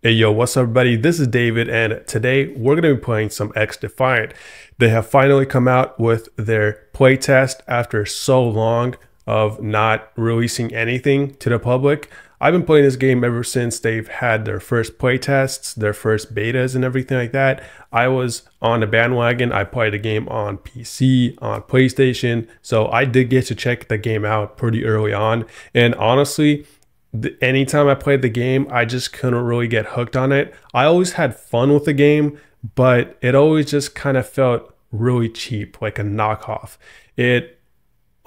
Hey yo, what's up everybody? This is David and today we're going to be playing some XDefiant. They have finally come out with their playtest after so long of not releasing anything to the public. I've been playing this game ever since they've had their first playtests, their first betas and everything like that. I was on the bandwagon. I played the game on PC, on PlayStation, so I did get to check the game out pretty early on. And honestly, anytime I played the game, I just couldn't really get hooked on it. I always had fun with the game, but it always just kind of felt really cheap, like a knockoff. It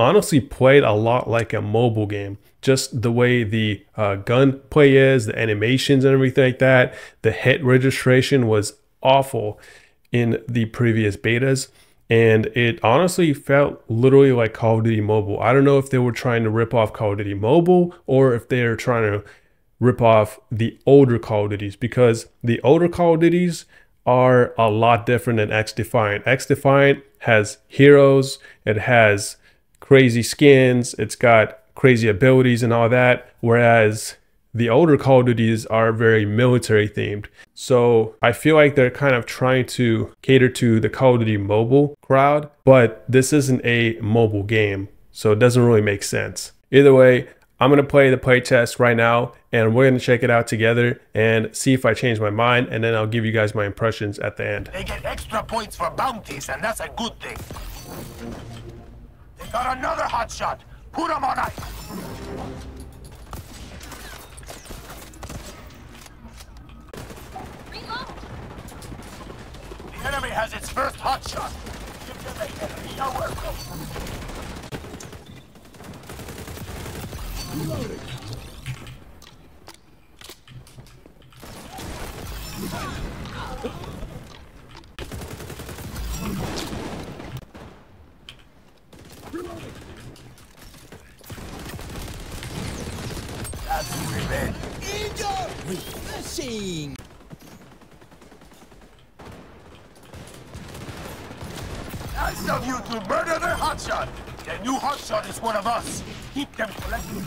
honestly played a lot like a mobile game. Just the way the gunplay is, the animations and everything like that. The hit registration was awful in the previous betas. And it honestly felt literally like Call of Duty Mobile. I don't know if they were trying to rip off Call of Duty Mobile or if they were trying to rip off the older Call of Duties, because the older Call of Duties are a lot different than XDefiant. XDefiant has heroes, it has crazy skins, it's got crazy abilities and all that, whereas the older Call of Duties are very military themed. So I feel like they're kind of trying to cater to the Call of Duty mobile crowd, but this isn't a mobile game, so it doesn't really make sense. Either way, I'm going to play the playtest right now and we're going to check it out together and see if I change my mind, and then I'll give you guys my impressions at the end. They get extra points for bounties, and that's a good thing. They got another hotshot. Put him on ice. The enemy has its first hotshot. Give them a enemy hour. Reloading. That's revenge. Refreshing. Nice of you to murder their hotshot. The new hotshot is one of us. Keep them collected.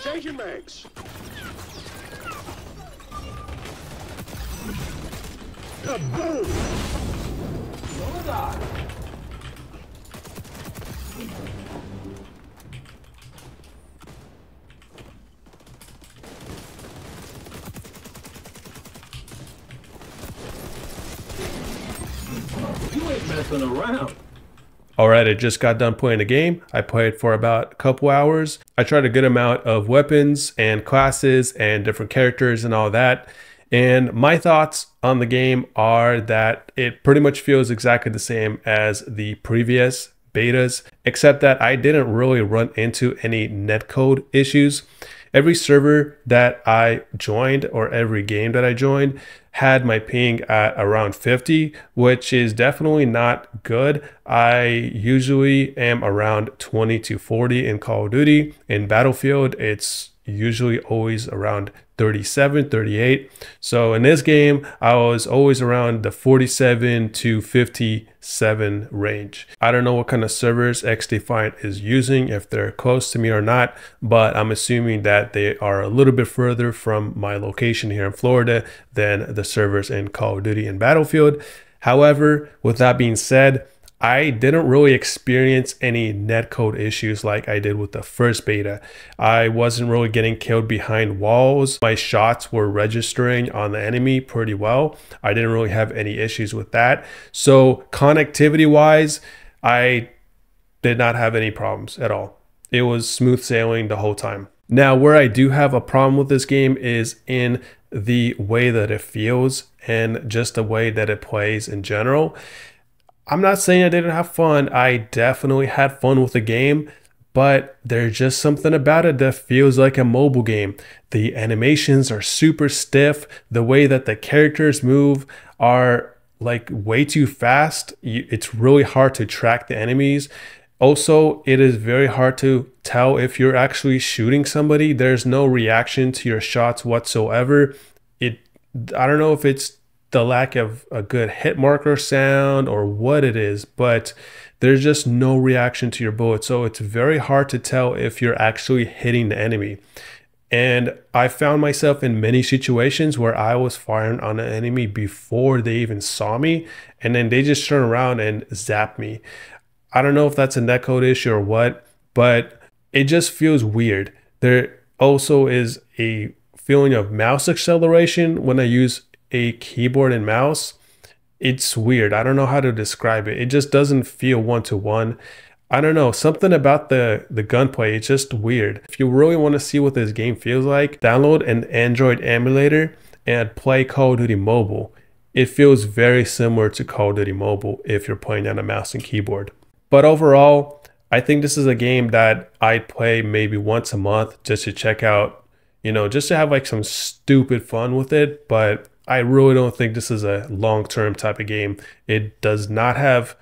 Changing mags. Kaboom! Hold on. You ain't messing around. Alright, I just got done playing the game. I played for about a couple hours. I tried a good amount of weapons and classes and different characters and all that. And my thoughts on the game are that it pretty much feels exactly the same as the previous betas, except that I didn't really run into any netcode issues. Every server that I joined or every game that I joined had my ping at around 50, which is definitely not good. I usually am around 20 to 40 in Call of Duty. In Battlefield, it's usually always around 37, 38. So in this game, I was always around the 47 to 57 range. I don't know what kind of servers XDefiant is using, if they're close to me or not, but I'm assuming that they are a little bit further from my location here in Florida than the servers in Call of Duty and Battlefield. However, with that being said, I didn't really experience any netcode issues like I did with the first beta. I wasn't really getting killed behind walls. My shots were registering on the enemy pretty well. I didn't really have any issues with that. So connectivity wise, I did not have any problems at all. It was smooth sailing the whole time. Now, where I do have a problem with this game is in the way that it feels and just the way that it plays in general. I'm not saying I didn't have fun. I definitely had fun with the game, but there's just something about it that feels like a mobile game. The animations are super stiff. The way that the characters move are like way too fast. It's really hard to track the enemies. Also, it is very hard to tell if you're actually shooting somebody. There's no reaction to your shots whatsoever. I don't know if it's the lack of a good hit marker sound or what it is, but there's just no reaction to your bullet. So it's very hard to tell if you're actually hitting the enemy. And I found myself in many situations where I was firing on an enemy before they even saw me, and then they just turn around and zap me. I don't know if that's a netcode issue or what, but it just feels weird. There also is a feeling of mouse acceleration when I use a keyboard and mouse. It's weird. I don't know how to describe it. It just doesn't feel one-to-one. I don't know, something about the gunplay, it's just weird. If you really want to see what this game feels like, download an Android emulator and play Call of Duty Mobile. It feels very similar to Call of Duty Mobile if you're playing on a mouse and keyboard. But overall, I think this is a game that I'd play maybe once a month just to check out, just to have like some stupid fun with it. But I really don't think this is a long-term type of game. It does not have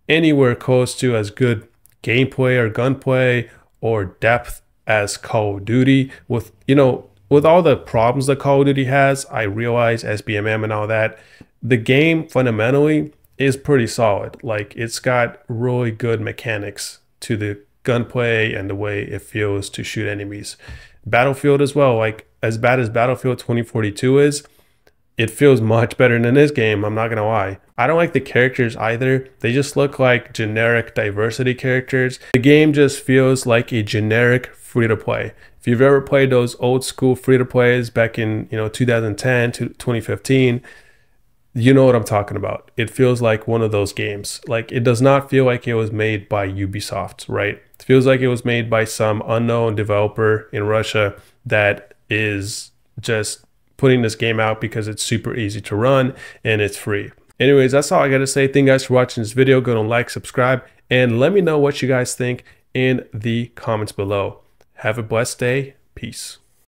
anywhere close to as good gameplay or gunplay or depth as Call of Duty. With all the problems that Call of Duty has, I realize SBMM and all that, the game fundamentally is pretty solid. Like, it's got really good mechanics to the gunplay and the way it feels to shoot enemies. Battlefield as well, like as bad as Battlefield 2042 is, it feels much better than this game, I'm not gonna lie. I don't like the characters either. They just look like generic diversity characters. The game just feels like a generic free-to-play. If you've ever played those old school free-to-plays back in 2010 to 2015, you know what I'm talking about. It feels like one of those games. Like, it does not feel like it was made by Ubisoft, right? It feels like it was made by some unknown developer in Russia that is just putting this game out because it's super easy to run and it's free. Anyways, that's all I gotta say. Thank you guys for watching this video. Go to like, subscribe, and let me know what you guys think in the comments below. Have a blessed day. Peace.